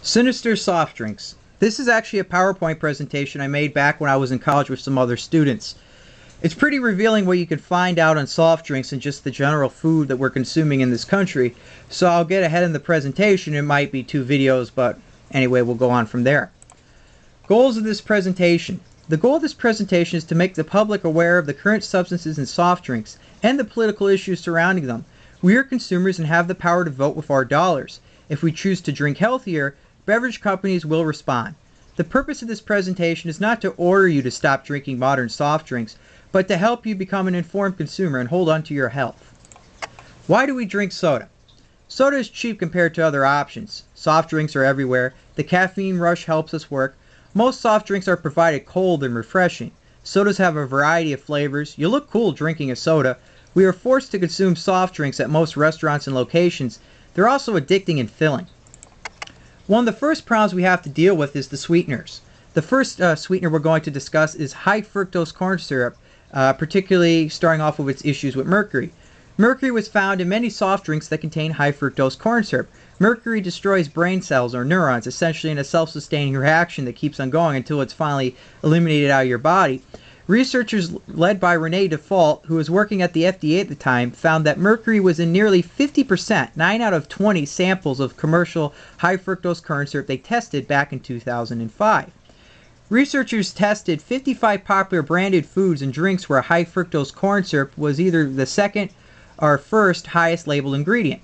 Sinister soft drinks. This is actually a PowerPoint presentation I made back when I was in college with some other students. It's pretty revealing what you can find out on soft drinks and just the general food that we're consuming in this country. So I'll get ahead in the presentation. It might be 2 videos, but anyway, we'll go on from there. Goals of this presentation. The goal of this presentation is to make the public aware of the current substances in soft drinks and the political issues surrounding them. We are consumers and have the power to vote with our dollars. If we choose to drink healthier, beverage companies will respond. The purpose of this presentation is not to order you to stop drinking modern soft drinks, but to help you become an informed consumer and hold on to your health. Why do we drink soda? Soda is cheap compared to other options. Soft drinks are everywhere. The caffeine rush helps us work. Most soft drinks are provided cold and refreshing. Sodas have a variety of flavors. You look cool drinking a soda. We are forced to consume soft drinks at most restaurants and locations. They're also addicting and filling. One of the first problems we have to deal with is the sweeteners. The first sweetener we're going to discuss is high fructose corn syrup, particularly starting off with its issues with mercury. Mercury was found in many soft drinks that contain high fructose corn syrup. Mercury destroys brain cells or neurons, essentially in a self-sustaining reaction that keeps on going until it's finally eliminated out of your body. Researchers led by Renee Default, who was working at the FDA at the time, found that mercury was in nearly 50%, 9 out of 20 samples of commercial high fructose corn syrup they tested back in 2005. Researchers tested 55 popular branded foods and drinks where high fructose corn syrup was either the second or first highest labeled ingredient.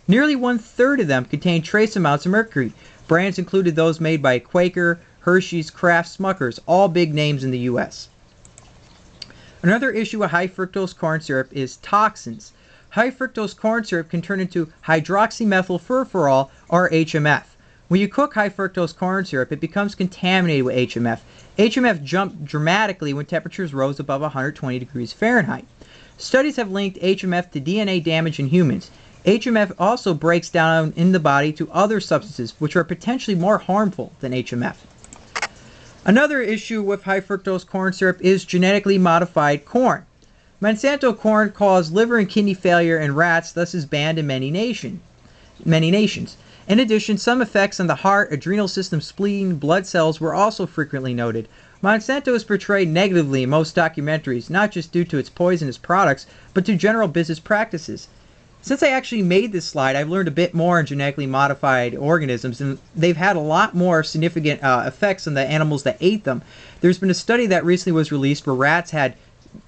Nearly 1/3 of them contained trace amounts of mercury. Brands included those made by Quaker, Hershey's, Kraft, Smuckers, all big names in the U.S. Another issue with high fructose corn syrup is toxins. High fructose corn syrup can turn into hydroxymethylfurfural or HMF. When you cook high fructose corn syrup, it becomes contaminated with HMF. HMF jumped dramatically when temperatures rose above 120 degrees Fahrenheit. Studies have linked HMF to DNA damage in humans. HMF also breaks down in the body to other substances which are potentially more harmful than HMF. Another issue with high fructose corn syrup is genetically modified corn. Monsanto corn caused liver and kidney failure in rats, thus is banned in many nations. In addition, some effects on the heart, adrenal system, spleen, blood cells were also frequently noted. Monsanto is portrayed negatively in most documentaries, not just due to its poisonous products, but to general business practices. Since I actually made this slide, I've learned a bit more on genetically modified organisms, and they've had a lot more significant effects on the animals that ate them. There's been a study that recently was released where rats had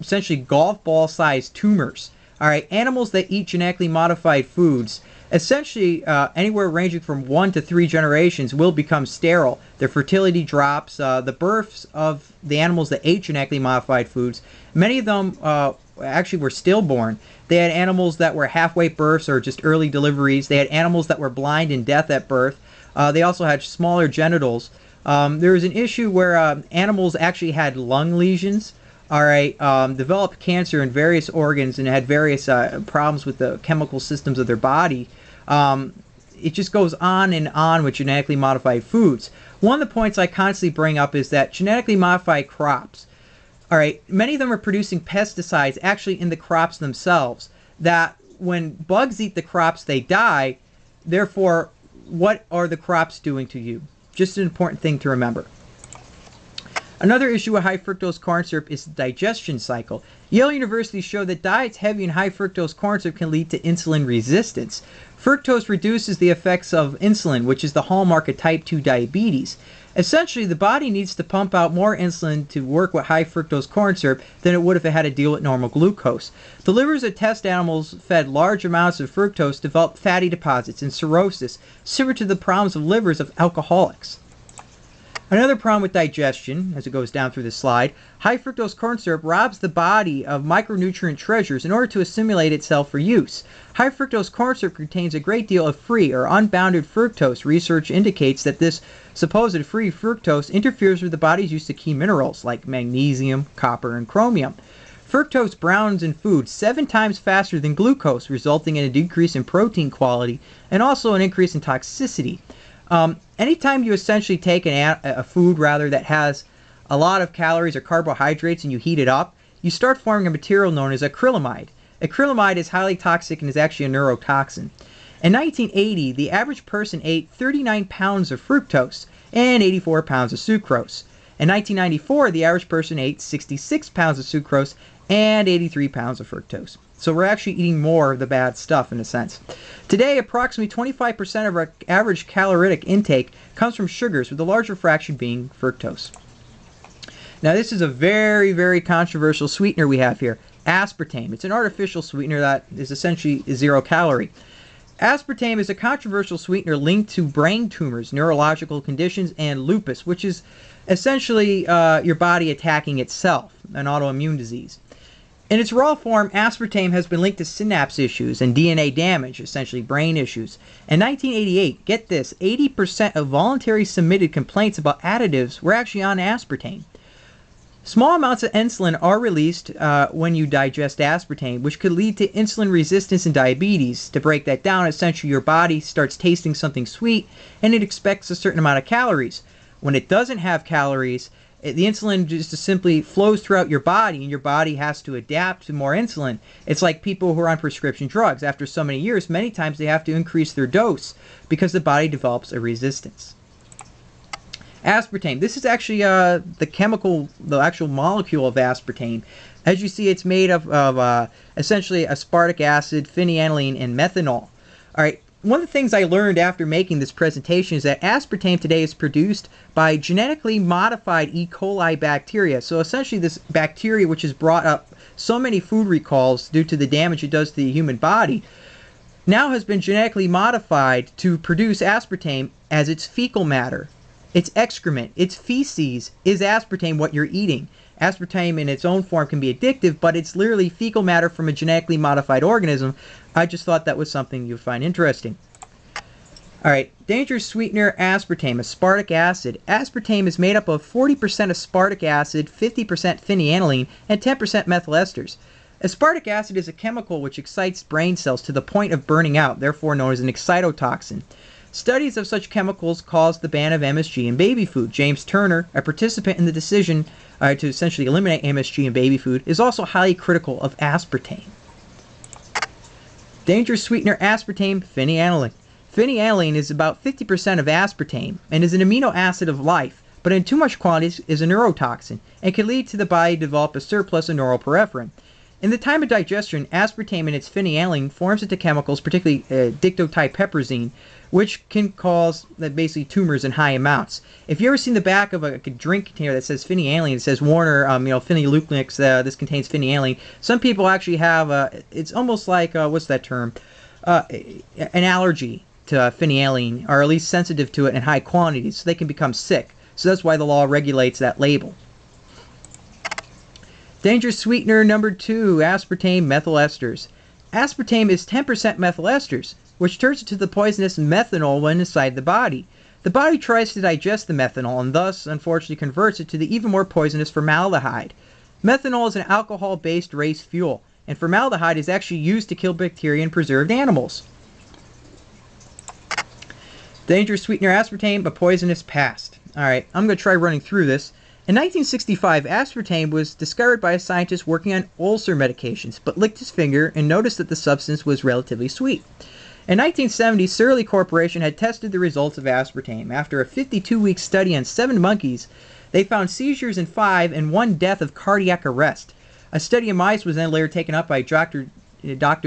essentially golf ball sized tumors. Alright, animals that eat genetically modified foods, essentially anywhere ranging from 1 to 3 generations, will become sterile. Their fertility drops. The births of the animals that ate genetically modified foods, many of them actually were stillborn. They had animals that were halfway births or just early deliveries. They had animals that were blind and deaf at birth. They also had smaller genitals. There was an issue where animals actually had lung lesions, developed cancer in various organs and had various problems with the chemical systems of their body. It just goes on and on with genetically modified foods. One of the points I constantly bring up is that genetically modified crops, many of them are producing pesticides actually in the crops themselves, that when bugs eat the crops, they die. Therefore, what are the crops doing to you? Just an important thing to remember. Another issue with high fructose corn syrup is the digestion cycle. Yale University showed that diets heavy in high fructose corn syrup can lead to insulin resistance. Fructose reduces the effects of insulin, which is the hallmark of type 2 diabetes. Essentially, the body needs to pump out more insulin to work with high fructose corn syrup than it would if it had to deal with normal glucose. The livers of test animals fed large amounts of fructose developed fatty deposits and cirrhosis, similar to the problems of livers of alcoholics. Another problem with digestion, as it goes down through the slide, high fructose corn syrup robs the body of micronutrient treasures in order to assimilate itself for use. High fructose corn syrup contains a great deal of free or unbounded fructose. Research indicates that this supposed free fructose interferes with the body's use of key minerals like magnesium, copper, and chromium. Fructose browns in food 7 times faster than glucose, resulting in a decrease in protein quality and also an increase in toxicity. Anytime you essentially take a food that has a lot of calories or carbohydrates and you heat it up, you start forming a material known as acrylamide. Acrylamide is highly toxic and is actually a neurotoxin. In 1980, the average person ate 39 pounds of fructose and 84 pounds of sucrose. In 1994, the average person ate 66 pounds of sucrose and 83 pounds of fructose. So we're actually eating more of the bad stuff in a sense. Today, approximately 25% of our average caloric intake comes from sugars, with the larger fraction being fructose. Now this is a very, very controversial sweetener we have here, aspartame. It's an artificial sweetener that is essentially 0 calorie. Aspartame is a controversial sweetener linked to brain tumors, neurological conditions, and lupus, which is essentially your body attacking itself, an autoimmune disease. In its raw form, aspartame has been linked to synapse issues and DNA damage, essentially brain issues. In 1988, get this, 80% of voluntary submitted complaints about additives were actually on aspartame. Small amounts of insulin are released when you digest aspartame, which could lead to insulin resistance and diabetes. To break that down, essentially your body starts tasting something sweet and it expects a certain amount of calories. When it doesn't have calories, the insulin just simply flows throughout your body, and your body has to adapt to more insulin. It's like people who are on prescription drugs. After so many years, many times they have to increase their dose because the body develops a resistance. Aspartame. This is actually the actual molecule of aspartame. As you see, it's made of essentially aspartic acid, phenylalanine, and methanol. All right. One of the things I learned after making this presentation is that aspartame today is produced by genetically modified E. coli bacteria. So essentially this bacteria, which has brought up so many food recalls due to the damage it does to the human body, now has been genetically modified to produce aspartame as its fecal matter. Its excrement, its feces is aspartame, what you're eating. Aspartame in its own form can be addictive, but it's literally fecal matter from a genetically modified organism. I just thought that was something you'd find interesting. Alright, dangerous sweetener aspartame, aspartic acid. Aspartame is made up of 40% aspartic acid, 50% phenylalanine, and 10% methyl esters. Aspartic acid is a chemical which excites brain cells to the point of burning out, therefore known as an excitotoxin. Studies of such chemicals caused the ban of MSG in baby food. James Turner, a participant in the decision to essentially eliminate MSG in baby food, is also highly critical of aspartame. Dangerous sweetener aspartame, phenylalanine. Phenylalanine is about 50% of aspartame and is an amino acid of life, but in too much quantities is a neurotoxin and can lead to the body to develop a surplus of norepinephrine. In the time of digestion, aspartame and its phenylalanine forms into chemicals, particularly Dr.Pepper, which can cause basically tumors in high amounts. If you ever seen the back of a drink container that says phenylalanine, it says Warner, phenyleuconics, this contains phenylalanine. Some people actually have, it's almost like, what's that term? An allergy to phenylalanine, or at least sensitive to it in high quantities, so they can become sick. So that's why the law regulates that label. Dangerous sweetener number 2, aspartame methyl esters. Aspartame is 10% methyl esters, which turns into the poisonous methanol when inside the body. The body tries to digest the methanol and thus, unfortunately, converts it to the even more poisonous formaldehyde. Methanol is an alcohol-based race fuel, and formaldehyde is actually used to kill bacteria in preserved animals. Dangerous sweetener aspartame, a poisonous past. Alright, I'm going to try running through this. In 1965, aspartame was discovered by a scientist working on ulcer medications, but licked his finger and noticed that the substance was relatively sweet. In 1970, Surly Corporation had tested the results of aspartame. After a 52-week study on 7 monkeys, they found seizures in 5 and 1 death of cardiac arrest. A study in mice was then later taken up by Dr.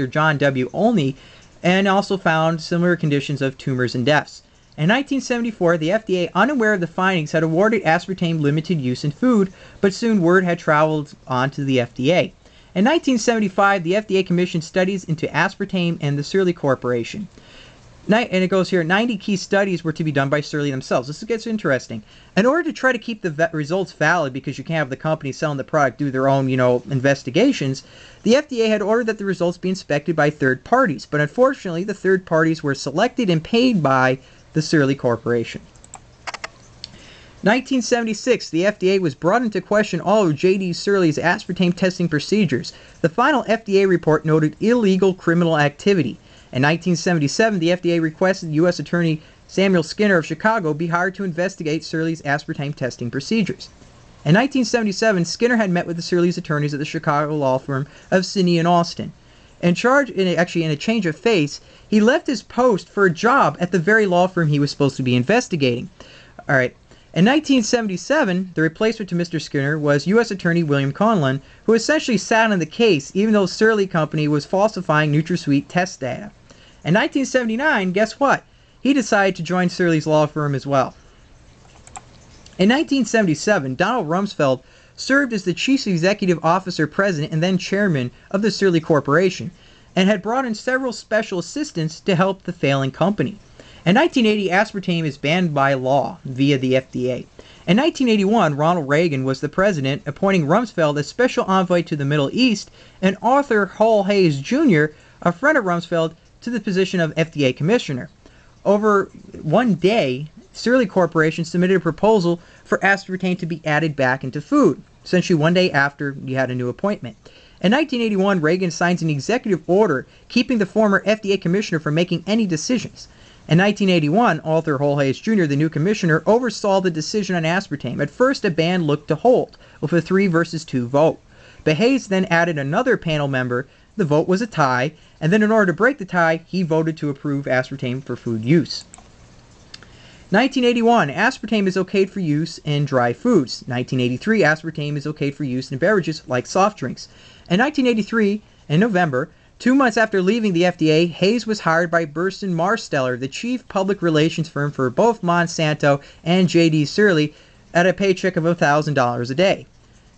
John W. Olney and also found similar conditions of tumors and deaths. In 1974, the FDA, unaware of the findings, had awarded aspartame limited use in food, but soon word had traveled on to the FDA. In 1975, the FDA commissioned studies into aspartame and the Surly Corporation. And it goes here, 90 key studies were to be done by Surly themselves. This gets interesting. In order to try to keep the results valid, because you can't have the company selling the product do their own, investigations, the FDA had ordered that the results be inspected by third parties. But unfortunately, the third parties were selected and paid by the Surly Corporation. 1976, the FDA was brought into question all of J.D. Surly's aspartame testing procedures. The final FDA report noted illegal criminal activity. In 1977, the FDA requested U.S. Attorney Samuel Skinner of Chicago be hired to investigate Surly's aspartame testing procedures. In 1977, Skinner had met with the Surly's attorneys at the Chicago law firm of Sidney and Austin. Actually, in a change of face, he left his post for a job at the very law firm he was supposed to be investigating. All right. In 1977, the replacement to Mr. Skinner was U.S. Attorney William Conlon, who essentially sat on the case even though Surly Company was falsifying NutraSweet test data. In 1979, guess what? He decided to join Surly's law firm as well. In 1977, Donald Rumsfeld served as the Chief Executive Officer, President, and then Chairman of the Surly Corporation, and had brought in several special assistants to help the failing company. In 1980, aspartame is banned by law via the FDA. In 1981, Ronald Reagan was the president, appointing Rumsfeld as special envoy to the Middle East, and Arthur Hall Hayes Jr., a friend of Rumsfeld, to the position of FDA commissioner. Over one day, Surly Corporation submitted a proposal for aspartame to be added back into food, essentially one day after you had a new appointment. In 1981, Reagan signs an executive order keeping the former FDA commissioner from making any decisions. In 1981, Arthur Hall Hayes Jr., the new commissioner, oversaw the decision on aspartame. At first, a ban looked to hold, with a 3 versus 2 vote. But Hayes then added another panel member. The vote was a tie, and then in order to break the tie, he voted to approve aspartame for food use. 1981, aspartame is okayed for use in dry foods. 1983, aspartame is okayed for use in beverages like soft drinks. In 1983, in November, 2 months after leaving the FDA, Hayes was hired by Burson Marsteller, the chief public relations firm for both Monsanto and J.D. Surly, at a paycheck of $1,000 a day.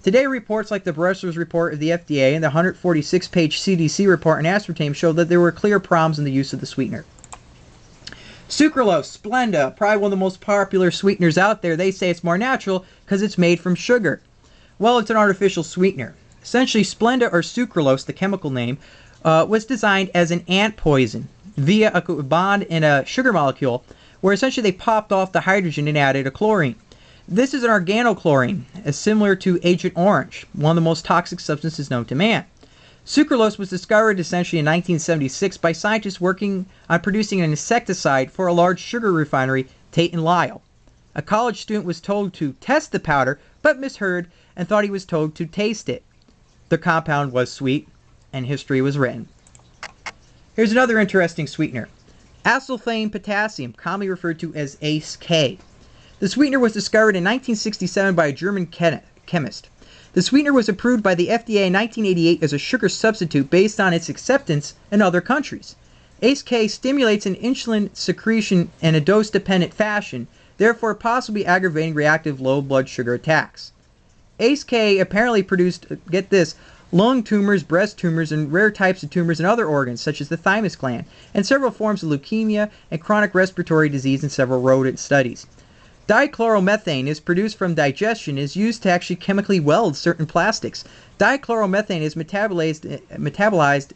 Today, reports like the Brussels report of the FDA and the 146-page CDC report on aspartame show that there were clear problems in the use of the sweetener. Sucralose, Splenda, probably one of the most popular sweeteners out there. They say it's more natural because it's made from sugar. Well, it's an artificial sweetener. Essentially, Splenda, or sucralose, the chemical name, was designed as an ant poison via a bond in a sugar molecule, where essentially they popped off the hydrogen and added a chlorine. This is an organochlorine, similar to Agent Orange, one of the most toxic substances known to man. Sucralose was discovered essentially in 1976 by scientists working on producing an insecticide for a large sugar refinery, Tate and Lyle. A college student was told to test the powder, but misheard and thought he was told to taste it. The compound was sweet, and history was written. Here's another interesting sweetener. Acylphane potassium, commonly referred to as ACE-K. The sweetener was discovered in 1967 by a German chemist. The sweetener was approved by the FDA in 1988 as a sugar substitute based on its acceptance in other countries. ACE-K stimulates an insulin secretion in a dose-dependent fashion, therefore possibly aggravating reactive low blood sugar attacks. ACE-K apparently produced, get this, lung tumors, breast tumors, and rare types of tumors in other organs, such as the thymus gland, and several forms of leukemia and chronic respiratory disease in several rodent studies. Dichloromethane is produced from digestion and is used to actually chemically weld certain plastics. Dichloromethane is metabolized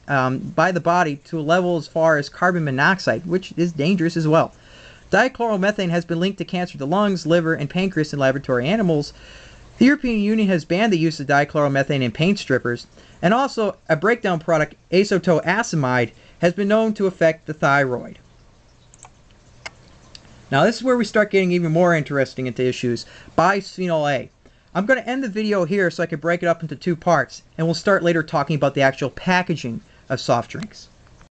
by the body to a level as far as carbon monoxide, which is dangerous as well. Dichloromethane has been linked to cancer of the lungs, liver, and pancreas in laboratory animals. The European Union has banned the use of dichloromethane in paint strippers, and also a breakdown product, acetoacetamide, has been known to affect the thyroid. Now this is where we start getting even more interesting into issues. Bisphenol A. I'm going to end the video here so I can break it up into 2 parts, and we'll start later talking about the actual packaging of soft drinks.